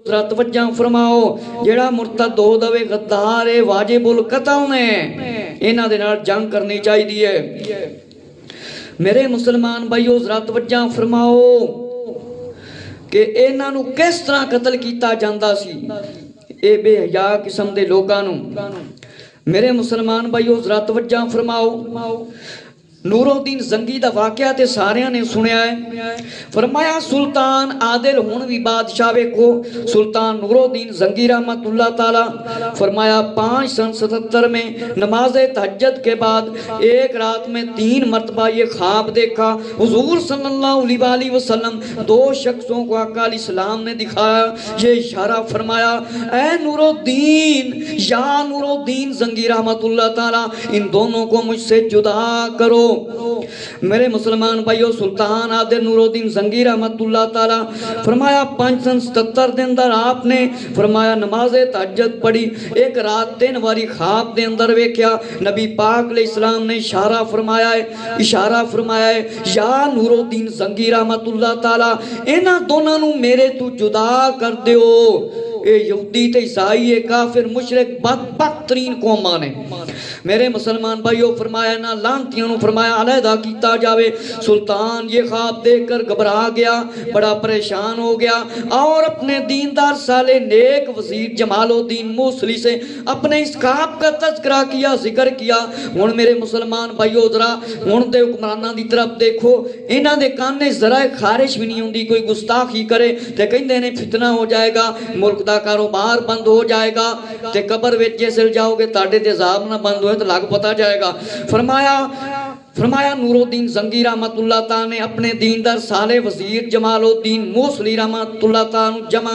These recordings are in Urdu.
ذرا توجہ فرماؤ جیڑا مرتد ہو دے غدار ہے واجب القتل نے انہاں دے نال جنگ کرنی چاہیے میرے مسلمان بھائیو ذرا توجہ فرماؤ کہ انہاں نو کس طرح قتل کیتا جاندا سی اے بے حیا قسم دے لوکاں نو میرے مسلمان بھائیو ذرا توجہ فرماؤ نور الدین زنگی دا واقعہ تے ساریاں نے سنیا ہے فرمایا سلطان عادل ہون بھی بادشاہ ویکھو سلطان نور الدین زنگی رحمت اللہ تعالی فرمایا 577 میں نماز تہجد کے بعد ایک رات میں 3 مرتبہ یہ خواب دیکھا حضور صلی اللہ علیہ وسلم 2 شخصوں کو آقا علیہ السلام نے دکھایا یہ اشارہ فرمایا اے نور الدین یا نور الدین زنگی رحمت اللہ تعالی ان دونوں کو مجھ سے جدا کرو میرے مسلمان بھائیو سلطان عادل نور الدین زنگی رحمت اللہ تعالی فرمایا 577 دے اندر آپ نے فرمایا نماز تہجد پڑھی ایک رات 3 واری خواب دے اندر ویکھیا نبی پاک علیہ السلام نے اشارہ فرمایا ہے یا نور الدین زنگی رحمت اللہ تعالی انہاں دونوں نو میرے تو جدا کر دیو اے یہودی تے عیسائی اے کافر مشرک بدبخت ترین قوماں نے میرے مسلمان بھائیو فرمایا نہ لانتیوں نو فرمایا علیحدہ کیتا جاوے سلطان یہ خواب دیکھ کر گھبرا گیا بڑا پریشان ہو گیا اور اپنے دیندار صالح نیک وزیر جمال الدین موصلی سے اپنے اس خواب کا تذکرہ کیا ذکر کیا ہن میرے مسلمان بھائیو ذرا ہن دے حکمراناں دی طرف دیکھو انہاں دے کانے ذرائع خارش بھی نہیں ہوندی کوئی گستاخی کرے تے کہندے نے فتنہ ہو جائے گا ملک دا کاروبار بند ہو جائے گا تے قبر وچ جسل جاؤ گے تاڑے تے عذاب نہ بند ہوئے تو لگ پتا جائے گا فرمایا نور الدین زنگی رحمت اللہ تعالی نے اپنے دیندار صالح وزیر جمال الدین موصلی رحمت اللہ تعالی جمع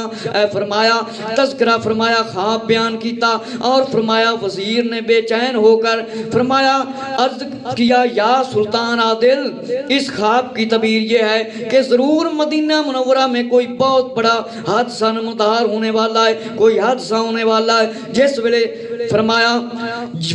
فرمایا تذکرہ فرمایا خواب بیان کیتا اور فرمایا وزیر نے بے چین ہو کر فرمایا عرض کیا یا سلطان عادل اس خواب کی تعبیر یہ ہے کہ ضرور مدینہ منورہ میں کوئی بہت بڑا حادثہ نمودار ہونے والا ہے کوئی حادثہ ہونے والا ہے جس ویلے فرمایا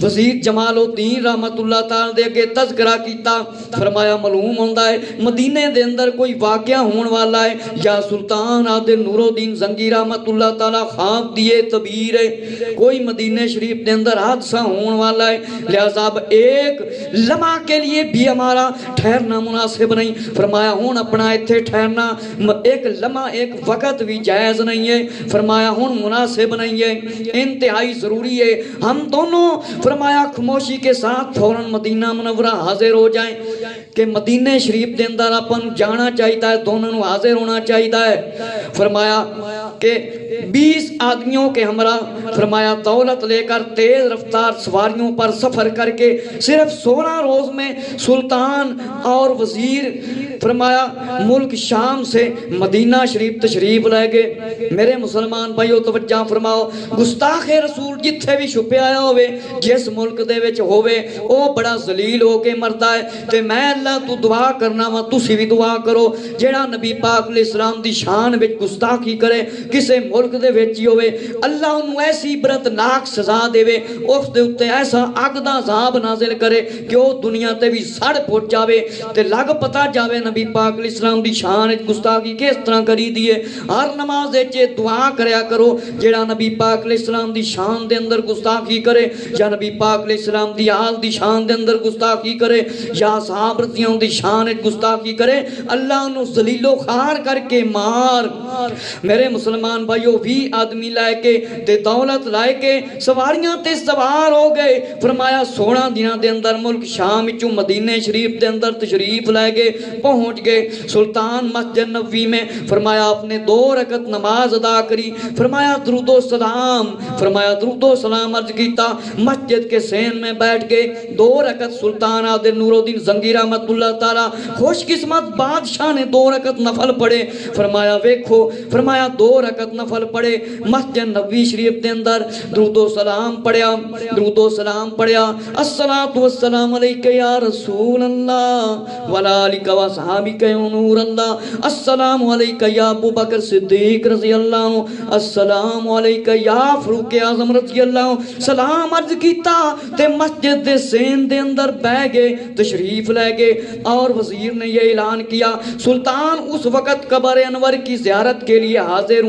وزیر جمال الدین رحمت اللہ تعالی دے کے تذکرہ کیتا فرمایا معلوم ہوندا ہے مدینے دے اندر کوئی واقعہ ہون والا ہے یا سلطان عادل نور الدین زنگی رحمت اللہ تعالی خواب دیے تعبیر ہے کوئی مدینے شریف دے اندر حادثہ ہون والا ہے لہذا اب ایک لمحہ کے لیے بھی ہمارا ٹھہرنا مناسب نہیں فرمایا ہون اپنا ایتھے ٹھہرنا ایک لمحہ ایک وقت بھی جائز نہیں ہے فرمایا ہون مناسب نہیں ہے انتہائی ضروری ہے ہم دونوں فرمایا خاموشی کے ساتھ فوراً مدینہ منورہ حاضر ہو جائیں کہ مدینہ شریف دے اندر اپن جانا چاہیتا ہے دونوں حاضر ہونا چاہیتا ہے فرمایا کہ 20 آدمیوں کے ہمراہ فرمایا دولت لے کر تیز رفتار سواریوں پر سفر کر کے صرف 16 روز میں سلطان اور وزیر فرمایا ملک شام سے مدینہ شریف تشریف لے گئے میرے مسلمان بھائیو توجہ فرماؤ گستاخ رسول جتھے بھی چھپے آیا ہوئے جس ملک دے وچ ہوئے او بڑا ذلیل ہو کے مردا ہے تے میں اللہ تو دعا کرنا وا تسی بھی دعا کرو جیڑا نبی پاک علیہ السلام دی شان وچ گستاخی کرے کسے ملک دے وچ ہی ہوئے اللہ انہوں ایسی عبرتناک سزا دے وے اس دے اتے ایسا اگ دا عذاب نازل کرے کہ وہ دنیا تے بھی سڑ پھٹ جاوے تے لگ پتا جاوے نبی پاک علیہ السلام دی شان وچ گستاخی کس طرح کری دیے ہر نماز وچ دعا کریا کرو جیڑا نبی پاک علیہ السلام دی شان دے اندر گستاخی کرے یا نبی پاک علیہ السلام دی آل دی شان دے اندر گستاخی کرے یا صحاب رضیوں دی شان وچ گستاخی کرے اللہ انہوں ذلیل و خوار کر کے مار میرے مسلمان بھائیو 20 آدمی لائے کے تے دولت لائے کے سواریاں تے سوار ہو گئے فرمایا 16 دنوں دے اندر ملک شام وچوں مدینہ شریف دے اندر تشریف لائے گئے پہنچ گئے سلطان مسجد نبوی میں فرمایا آپ نے 2 رکعت نماز ادا کری فرمایا درود و سلام عرض کیتا مسجد کے سین میں بیٹھ گئے 2 رکعت سلطان عادل نور الدین زنگی رحمت اللہ تعالی خوش قسمت بادشاہ نے 2 رکعت نفل پڑھے فرمایا ویکھو فرمایا 2 رکعت نفل پڑھے مسجد نبوی شریف دے اندر درود و سلام پڑھیا الصلاۃ والسلام علیک یا رسول اللہ وعلی آلک و صحابک یا نور اللہ السلام علیک یا ابو بکر صدیق رضی اللہ عنہ السلام علیک یا فاروق اعظم رضی اللہ عنہ سلام عرض کیتا تے مسجد دے سین دے اندر بیٹھ گئے تشریف لے گئے اور وزیر نے یہ اعلان کیا سلطان اس وقت قبر انور کی زیارت کے لیے حاضر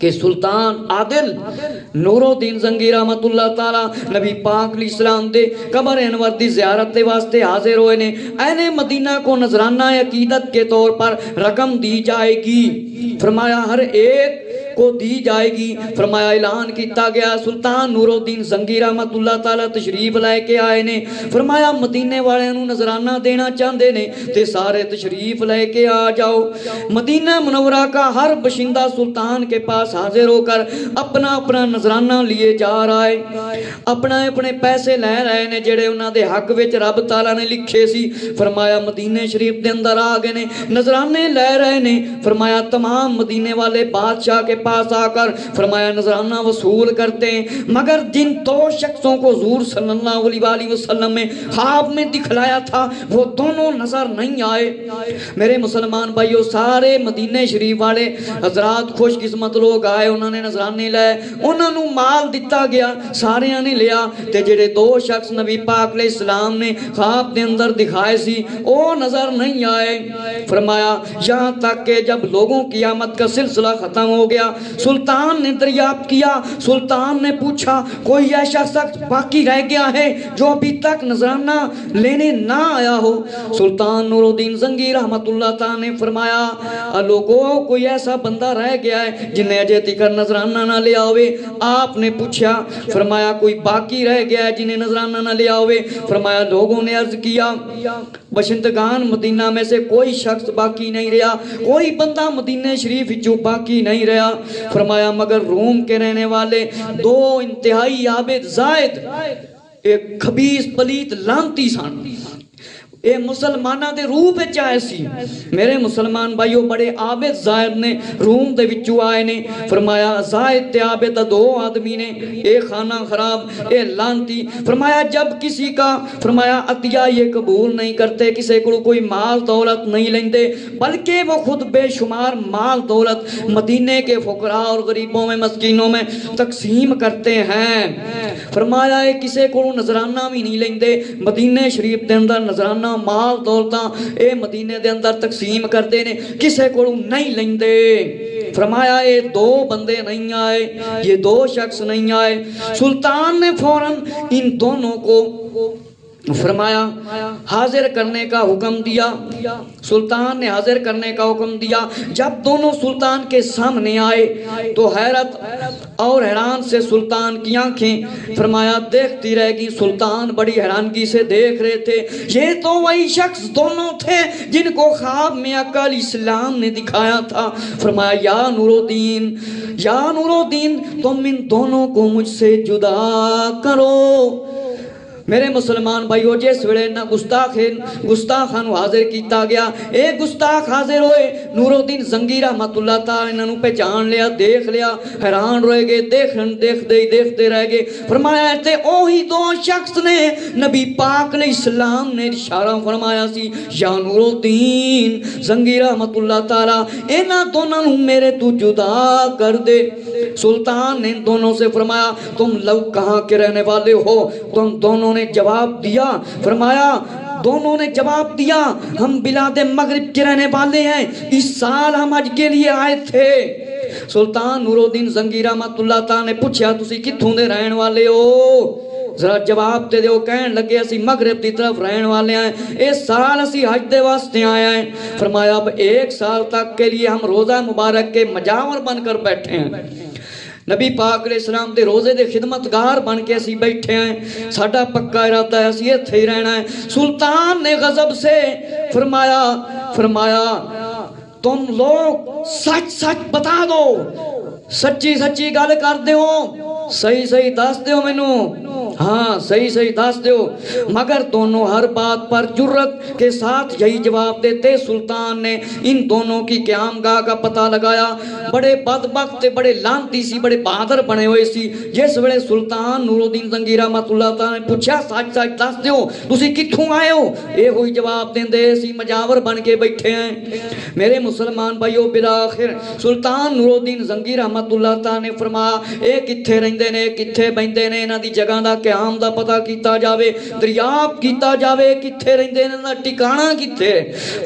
کہ سلطان عادل نورالدین زنگی رحمت اللہ تعالی نبی پاک علیہ السلام دے قبر انور دی زیارت دے واسطے حاضر ہوئے نے. اہل مدینہ کو نذرانہ عقیدت کے طور پر رقم دی جائے گی. فرمایا ہر ایک کو دی جائے گی. فرمایا اعلان کیتا گیا. سلطان نورالدین زنگی رحمت اللہ تعالی تشریف لے کے آئے نے. فرمایا مدینے والے نو نذرانہ دینا چاہتے نے تے سارے تشریف لے کے آ جاؤ. مدینہ منورہ کا ہر باشندہ سلطان کے پاس حاضر ہو کر اپنا اپنا نذرانہ لیے جا رہا ہے. اپنا اپنے پیسے لے رہے نے جڑے انہاں دے حق وچ رب تعالی نے لکھے سی. فرمایا مدینے شریف دے اندر آ گئے نے, نذرانے لے رہے نے. فرمایا تمام مدینے والے بادشاہ کے پاس آ کر فرمایا نذرانہ وصول کرتے ہیں, مگر جن دو شخصوں کو حضور صلی اللہ علیہ وسلم نے خواب میں دکھلایا تھا وہ دونوں نظر نہیں آئے. میرے مسلمان بھائیو, سارے مدینے شریف والے حضرات خوش قسمت لوگ آئے, انہوں نے نذرانے لائے, انہوں نے مال دیتا گیا, سارے نے لیا. تے جڑے دو شخص نبی پاک علیہ السلام نے خواب دے اندر دکھائے سی وہ نظر نہیں آئے. فرمایا یہاں تک کہ جب لوگوں کی آمد کا سلسلہ ختم ہو گیا, سلطان نے دریافت کیا. سلطان نے پوچھا کوئی ایسا شخص باقی رہ گیا ہے جو ابھی تک نذرانہ لینے نہ آیا ہو؟ سلطان نورالدین زنگی رحمت اللہ تعالی نے فرمایا لوگوں کوئی ایسا بندہ رہ گیا ہے جنہیں اجے تک نذرانہ نہ لیا ہوئے. آپ نے پوچھا, فرمایا کوئی باقی رہ گیا ہے جنہیں نذرانہ نہ لیا ہوئے؟ فرمایا لوگوں نے عرض کیا باشندگان مدینہ میں سے کوئی شخص باقی نہیں رہا, کوئی بندہ مدینہ شریف جو باقی نہیں رہا. فرمایا مگر روم کے رہنے والے دو انتہائی عابد زائد ایک خبیث پلیت لانتی سن, اے مسلمانہ دے روح پہ چاہے سی. میرے مسلمان بھائیو, بڑے عابد زائد نے روم دے وچوں آئے نے. فرمایا زائد تے عابد دو آدمی نے, اے خانہ خراب اے لانتی. فرمایا جب کسی کا فرمایا عطیہ یہ قبول نہیں کرتے, کسی کو کوئی مال دولت نہیں لیندے, بلکہ وہ خود بے شمار مال دولت مدینے کے فقراء اور غریبوں میں مسکینوں میں تقسیم کرتے ہیں. فرمایا اے کسی کو نذرانہ بھی نہیں لیندے, مدینے شریف دے اندر نذرانہ مال دولتاں اے مدینے دے اندر تقسیم کرتے نے, کسے کو نہیں لیندے. فرمایا یہ دو بندے نہیں آئے, یہ دو شخص نہیں آئے. سلطان نے فوراً ان دونوں کو فرمایا حاضر کرنے کا حکم دیا. سلطان نے حاضر کرنے کا حکم دیا. جب دونوں سلطان کے سامنے آئے تو حیرت اور حیران سے سلطان کی آنکھیں فرمایا دیکھتی رہ گی. سلطان بڑی حیرانگی سے دیکھ رہے تھے, یہ تو وہی شخص دونوں تھے جن کو خواب میں آقا علیہ السلام نے دکھایا تھا. فرمایا یا نورالدین, یا نورالدین تم ان دونوں کو مجھ سے جدا کرو. میرے مسلمان بھائیو, جس ویلے نہ گستاخاں نو حاضر کیتا گیا, اے گستاخ حاضر ہوئے. نورالدین زنگی رحمت اللہ تعالی انہوں پہچان لیا, دیکھ لیا, حیران رہ گئے, دیکھتے رہ گئے. فرمایا تے اوہی دو شخص نے نبی پاک علیہ السلام نے اشارہ فرمایا سی یا نورالدین زنگی رحمت اللہ تعالی انہاں دونوں نو میرے تو جدا کر دے. سلطان نے دونوں سے فرمایا تم لوگ کہاں کے رہنے والے ہو؟ تم دونوں نے جواب دیا. فرمایا دونوں نے جواب دیا ہم بلاد مغرب کے رہنے والے ہیں, اس سال ہم حج کے لیے آئے تھے. سلطان نورالدین زنگی رحمت اللہ تعالی نے پوچھا تسی کتھوں دے رہن والے ہو؟ ذرا جواب دے دیو. کہن لگے اسی مغرب دی طرف رہن والے ہیں, اس سال اسی حج دے واسطے آئے ہیں. فرمایا اب 1 سال تک کے لیے ہم روزہ مبارک کے مجاور بن کر بیٹھے ہیں, نبی پاک علیہ السلام دے روزے دے خدمتگار بن کے اسی بیٹھے ہیں, ساڈا پکا ارادہ ہے اسی ایتھے ہی رہنا ہے. سلطان نے غضب سے فرمایا تم لوگ سچ سچ بتا دو, سچی سچی گل کر دیو, صحیح دس دیو مینوں, ہاں صحیح دس دیو. مگر دونوں ہر بات پر جرت کے ساتھ یہی جواب دیتے. سلطان نے ان دونوں کی قیام گاہ کا پتہ لگایا. بڑے بدبخت بڑے لانتی سی, بڑے بہادر بنے ہوئے سی. جس ویلے سلطان نورالدین زنگی رحمت اللہ تعالی نے پوچھا سچ سچ دس دیو تسی کتھوں آئے ہو؟ اے ہوئی جواب دیندے سی مجاور بن کے بیٹھے ہیں. میرے مسلمان بھائیو, بالآخر سلطان نورالدین زنگی رحمت اللہ تعالی نے فرمایا اے کتھے رہندے نے, کتھے بیندے نے, انہاں دی جگہ دا قیام دا پتہ کیتا جاوے، دریافت کیتا جاوے کتھے رہندے نے، انہاں دا ٹھکانہ کتھے۔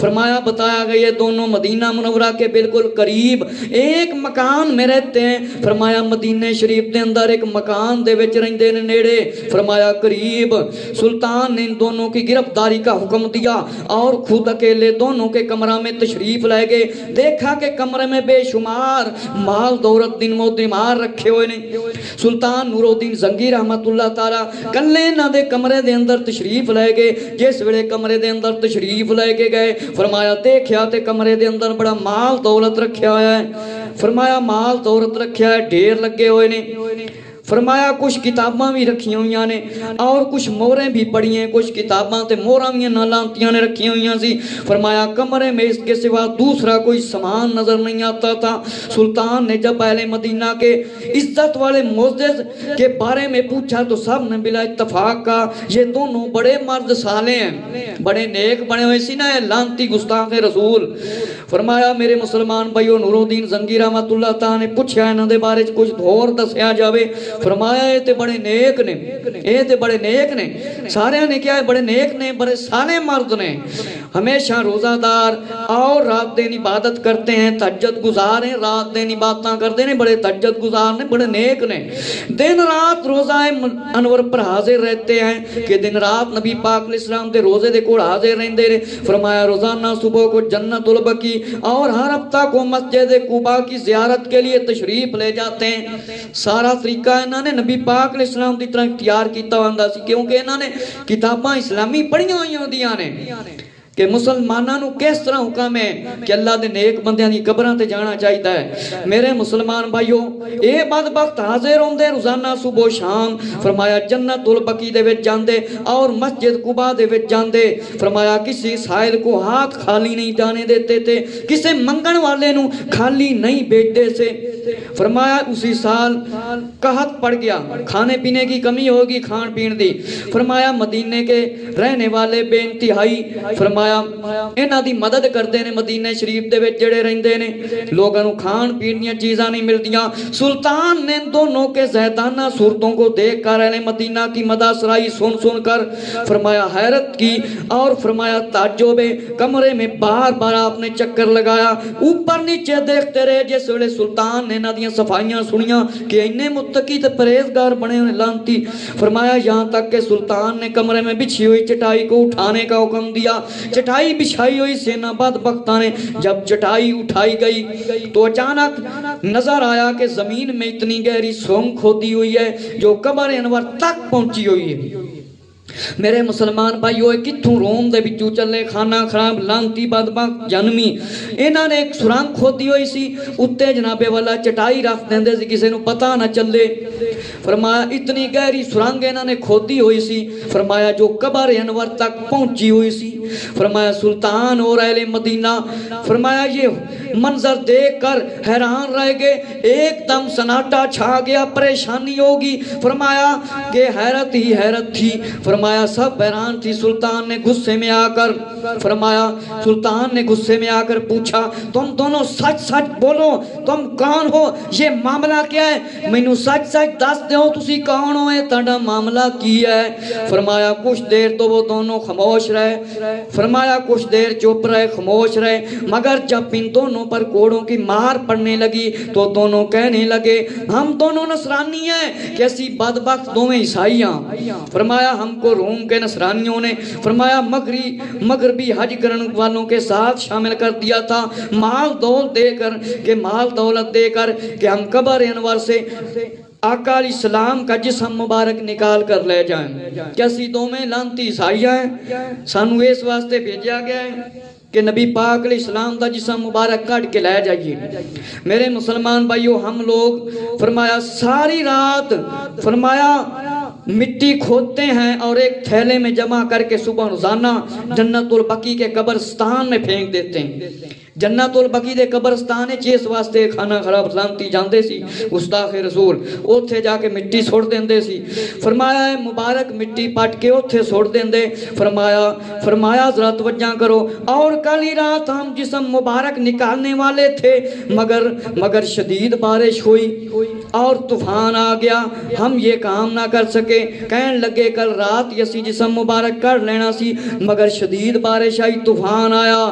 فرمایا بتایا گیا یہ دونوں مدینہ منورہ کے بالکل قریب ایک مکان میں رہتے ہیں۔ فرمایا مدینہ شریف دے اندر ایک مکان دے وچ رہندے نے نیڑے، فرمایا قریب۔ سلطان نے ان دونوں کی گرفتاری کا حکم دیا اور خود اکیلے دونوں کے کمرہ میں تشریف لے گئے۔ دیکھا کہ کمرے میں بے شمار مال دولت دن و دمار رکھے ہوئے نے۔ سلطان نور الدین زنگی رحمت اللہ تعالی کلے نہ دے کمرے دے اندر تشریف لے گئے۔ جس ویلے کمرے دے اندر تشریف لے کے گئے، فرمایا دیکھیا تے کمرے دے اندر بڑا مال دولت رکھیا ہے۔ فرمایا مال دولت رکھیا ہے، ڈھیر لگے ہوئے نے۔ فرمایا کچھ کتاباں بھی رکھی ہوئی نے اور کچھ موریں بھی پڑی ہیں، کچھ کتاباں تے موراں بھی نالانتیاں نے رکھی ہوئی سی۔ فرمایا کمرے میں اس کے سوا دوسرا کوئی سامان نظر نہیں آتا تھا۔ سلطان نے جب اہل مدینہ کے عزت والے معزز کے بارے میں پوچھا تو سب نے بلا اتفاق کہا یہ دونوں بڑے مرد صالح ہیں، بڑے نیک بنے ہوئے سی نا لانتی گستاخ رسول۔ فرمایا میرے مسلمان بھائیو، نور الدین زنگی رحمت اللہ تعالی نے پوچھا انہاں دے بارے کچھ اور دسیا جاوے۔ فرمایا اے تے بڑے نیک نے، اے تے بڑے نیک نے، سارے نے کیا ہے بڑے نیک نے، بڑے سالے مرد نے، ہمیشہ روزہ دار اور رات دن عبادت کرتے ہیں، تہجد گزار ہیں، رات دن عبادتاں کرتے ہیں، بڑے تہجد گزار نے، بڑے نیک نے، دن رات روزہ انور پر حاضر رہتے ہیں کہ دن رات نبی پاک علیہ السلام دے روزے دے کوڑ حاضر رہندے نے۔ فرمایا روزانہ صبح کو جنت البقیع اور ہر ہفتہ کو مسجد قباء کی زیارت کے لیے تشریف لے جاتے ہیں۔ سارا طریقہ انہوں نے نبی پاک علیہ السلام دی طرح اختیار کیتا ہوندا سی، کیونکہ انہوں نے کتاباں اسلامی پڑھیاں ہوئی ہوندیاں نے کہ مسلمانوں نو کس طرح حکم ہے کہ اللہ دے نیک بندیاں دی قبراں تے جانا چاہیدا ہے۔ میرے مسلمان بھائیو، اے بدبخت حاضر ہوندے روزانہ صبح و شام۔ فرمایا جنت البقیع دے وچ جاندے اور مسجد قباء دے وچ جاندے۔ فرمایا کسی سائل کو ہاتھ خالی نہیں جانے دیتے تھے، کسی منگن والے نو خالی نہیں بھیجتے سے۔ فرمایا اسی سال قحط پڑ گیا، کھانے پینے کی کمی ہوگی، کھان پین دی۔ فرمایا مدینے کے رہنے والے بے انتہائی فرمایا انہاں دی مدد کردے نے، مدینہ شریف دے وچ جڑے رہندے نے، لوگاں نو کھان پین دیاں چیزاں نہیں ملدیاں۔ سلطان نے دونوں کے زیدانہ صورتوں کو دیکھ کر اہل مدینہ کی مدح سرائی سن کر فرمایا حیرت کی اور فرمایا تعجب ہے۔ کمرے میں بار بار آپ نے چکر لگایا، اوپر نیچے دیکھتے رہے۔ جس ویلے سلطان نے انہاں دیاں صفائیاں سنیاں کہ اتنے متقی تے پرہیزگار بنے ہوئے لانتی، فرمایا یہاں تک کہ سلطان نے کمرے میں بچھی ہوئی چٹائی کو اٹھانے کا حکم دیا۔ چٹائی بچھائی ہوئی سینا بدبختہ نے جب چٹائی اٹھائی گئی تو اچانک نظر آیا کہ زمین میں اتنی گہری سونگ کھودی ہوئی ہے جو قبر انور تک پہنچی ہوئی ہے۔ میرے مسلمان بھائیو، کتھوں روم دے بچوں چلے خانہ خراب لانتی بدبخت جنمی، انہاں نے ایک سرنگ کھودی ہوئی سی، اتے جناب والا چٹائی رکھ دیندے سی کسے نو پتہ نہ چلے۔ فرمایا اتنی گہری سرنگ انہاں نے کھودی ہوئی سی، فرمایا جو قبر انور تک پہنچی ہوئی سی۔ فرمایا سلطان اور اہل مدینہ فرمایا یہ منظر دیکھ کر حیران رہ گئے، ایک دم سناٹا چھا گیا، پریشانی ہوگی۔ فرمایا کہ حیرت ہی حیرت تھی، فرمایا سب حیران تھی۔ سلطان نے غصے میں آ کر فرمایا سلطان نے غصے میں آ کر پوچھا تم دونوں سچ سچ بولو، تم کون ہو، یہ معاملہ کیا ہے، مینوں سچ سچ دس دیو تسی کون ہوئے، تہاڈا معاملہ کی ہے۔ فرمایا کچھ دیر تو وہ دونوں خاموش رہے، فرمایا کچھ دیر چپ رہے، خاموش رہے، مگر جب ان دونوں پر کوڑوں کی مار پڑنے لگی تو دونوں کہنے لگے ہم دونوں نصرانی ہیں، کیسی بدبخت دونوں عیسائی ہیں۔ فرمایا ہم کو روم کے نصرانیوں نے فرمایا مغربی حج کرن والوں کے ساتھ شامل کر دیا تھا، مال دولت دے کر کہ ہم قبر انور سے آقا علیہ السلام کا جسم مبارک نکال کر لے جائیں۔ کیسی دو میں لانتی عیسائیاں ہیں، سانو اس واسطے بھیجا گیا ہے کہ نبی پاک علیہ السلام دا جسم مبارک کٹ کے لے جائیے۔ میرے مسلمان بھائیو، ہم لوگ فرمایا ساری رات فرمایا مٹی کھودتے ہیں اور ایک تھیلے میں جمع کر کے صبح روزانہ جنت البقیع کے قبرستان میں پھینک دیتے ہیں۔ جنت البقی دے قبرستان چیس واسطے کھانا خراب سلامتی جاندے سی گستاخ رسول اوتھے جا کے مٹی سوڑ دیندے سی فرمایا ہے مبارک مٹی پٹ کے اوتھے سوڑ دیندے فرمایا ذرا توجہ کرو اور کل ہی رات ہم جسم مبارک نکالنے والے تھے مگر شدید بارش ہوئی اور طوفان آ گیا ہم یہ کام نہ کر سکے کہنے لگے کل رات یسی جسم مبارک کر لینا سی مگر شدید بارش آئی طوفان آیا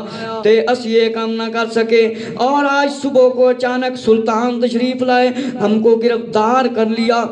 تے اس یہ کام نہ کر سکے اور آج صبح کو اچانک سلطان تشریف لائے ہم کو گرفتار کر لیا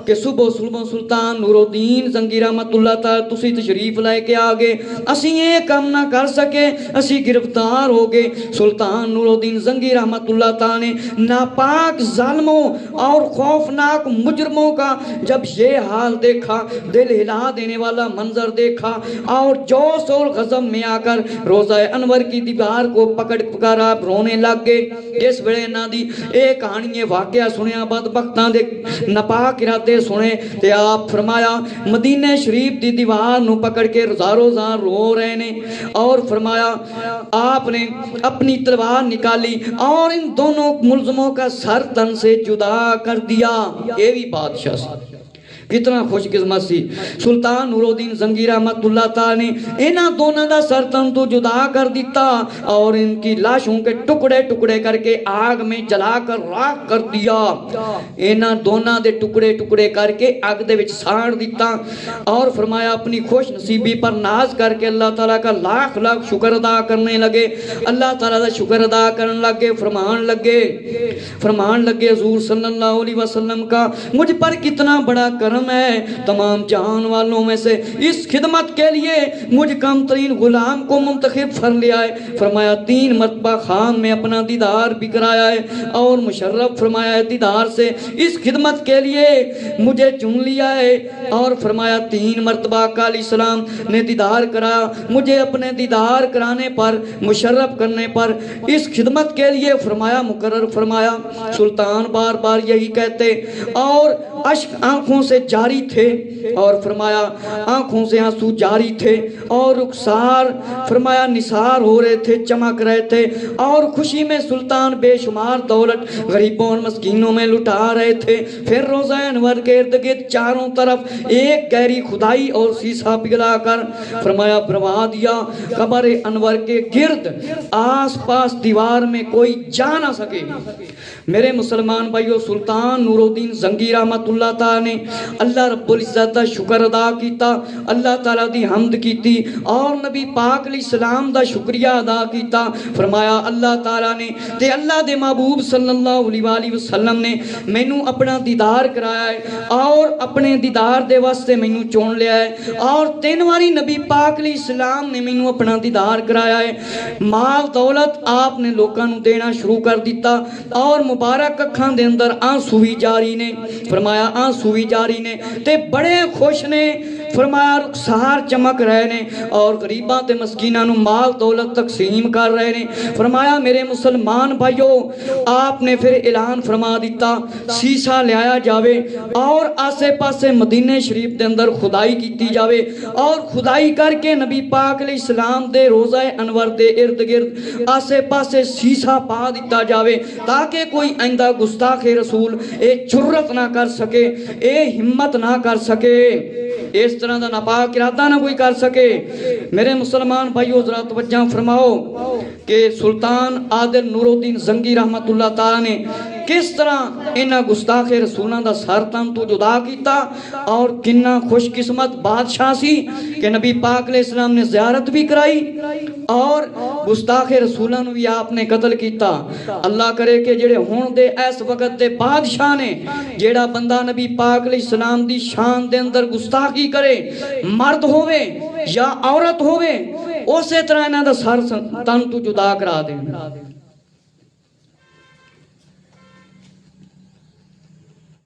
کہ صبح سلطان نور الدین زنگی رحمت اللہ تعالی تسی تشریف لائے کے آگے اسی یہ کام نہ کر سکے اسی گرفتار ہو گئے سلطان نور الدین زنگی رحمت اللہ تعالی نے ناپاک ظالموں اور خوفناک مجرموں کا جب یہ حال دیکھا دل ہلا دینے والا منظر دیکھا اور جوش اور غضب میں آ کر روزہ انور کی دیوار کو پکڑ آپ رونے لگ گئے اس ویلے نہ دی ایک کہانی واقعہ سنیا بدبختاں دے ناپاک ارادے سنے تے آپ فرمایا مدینہ شریف دی دیوار نو پکڑ کے زارو زار رو رہے نے اور فرمایا آپ نے اپنی تلوار نکالی اور ان دونوں ملزموں کا سر تن سے جدا کر دیا یہ بھی بادشاہ سی کتنا خوش قسمت سی سلطان نور الدین زنگی رحمت اللہ تعالی نے انہاں دونوں دا سر تن تو جدا کر دیتا اور ان کی لاشوں کے ٹکڑے ٹکڑے کر کے آگ میں جلا کر راکھ کر دیا انہاں دونوں دے ٹکڑے ٹکڑے کر کے آگ دے وچ ساڑ دیتا اور فرمایا اپنی خوش نصیبی پر ناز کر کے اللہ تعالیٰ کا لاکھ لاکھ شکر ادا کرنے لگے اللہ تعالیٰ دا شکر ادا کرنے لگے فرمان لگے حضور صلی اللہ علیہ وسلم کا مجھ پر کتنا بڑا کرم ہے تمام جہان والوں میں سے اس خدمت کے لیے مجھ کم ترین غلام کو منتخب کر لیا ہے فرمایا 3 مرتبہ خان میں اپنا دیدار بھی کرایا ہے اور مشرف فرمایا ہے دیدار سے اس خدمت کے لیے مجھے چن لیا ہے اور فرمایا 3 مرتبہ آقا علیہ السلام نے دیدار کرایا مجھے اپنے دیدار کرانے پر مشرف کرنے پر اس خدمت کے لیے فرمایا مقرر فرمایا سلطان بار بار یہی کہتے اور اشک آنکھوں سے جاری تھے اور فرمایا آنکھوں سے آنسو جاری تھے اور رخسار فرمایا نثار ہو رہے تھے چمک رہے تھے اور خوشی میں سلطان بے شمار دولت غریبوں اور مسکینوں میں لٹا رہے تھے پھر روزہ انور کے ارد گرد چاروں طرف ایک گہری خدائی اور سیسا پگھلا کر فرمایا بروا دیا قبر انور کے گرد آس پاس دیوار میں کوئی جا نہ سکے میرے مسلمان بھائیو سلطان نور الدین زنگی رحمت اللہ تعالی نے اللہ رب العزت دا شکر ادا کیتا اللہ تعالیٰ دی حمد کیتی اور نبی پاک علیہ السلام دا شکریہ ادا کیتا فرمایا اللہ تعالیٰ نے تے اللہ دے محبوب صلی اللہ علیہ وسلم نے مینوں اپنا دیدار کرایا ہے اور اپنے دیدار دے واسطے مینوں چون لیا ہے اور 3 واری نبی پاک علیہ السلام نے مینوں اپنا دیدار کرایا ہے مال دولت آپ نے لوکاں نوں دینا شروع کر دیتا اور مبارک اکھاں دے اندر آنسو بھی جاری نے فرمایا آنسو بھی جاری نے تے بڑے خوش نے فرمایا رخسار چمک رہے نے اور غریباں تے مسکیناں نوں مال دولت تقسیم کر رہے نے فرمایا میرے مسلمان بھائیو آپ نے پھر اعلان فرما دیتا سیسا لے آیا جاوے اور آسے پاسے مدینہ شریف دے اندر خدائی کیتی جاوے اور خدائی کر کے نبی پاک علیہ السلام دے روزہ انور دے ارد گرد آسے پاسے سیسا پا دیتا جاوے تاکہ کوئی آئندہ گستاخ رسول اے جرت نہ کر سکے اے ہمت نہ کر سکے اس طرح دا ناپاک ارادہ نہ کوئی کر سکے میرے مسلمان بھائیو ذرا توجہ فرماؤ کہ سلطان عادل نور الدین زنگی رحمت اللہ تعالی نے کس طرح انہاں گستاخ رسولاں دا سر تن تو جدا کیتا اور کنا خوش قسمت بادشاہ سی کہ نبی پاک علیہ السلام نے زیارت بھی کرائی اور گستاخ رسولاں نو بھی آپ نے قتل کیتا اللہ کرے کہ جڑے ہون دے اس وقت دے بادشاہ نے جیڑا بندہ نبی پاک علیہ السلام دی شان دے اندر گستاخی کرے مرد ہووے یا عورت ہووے اسی طرح انہاں دا سر تن تو جدا کرا دے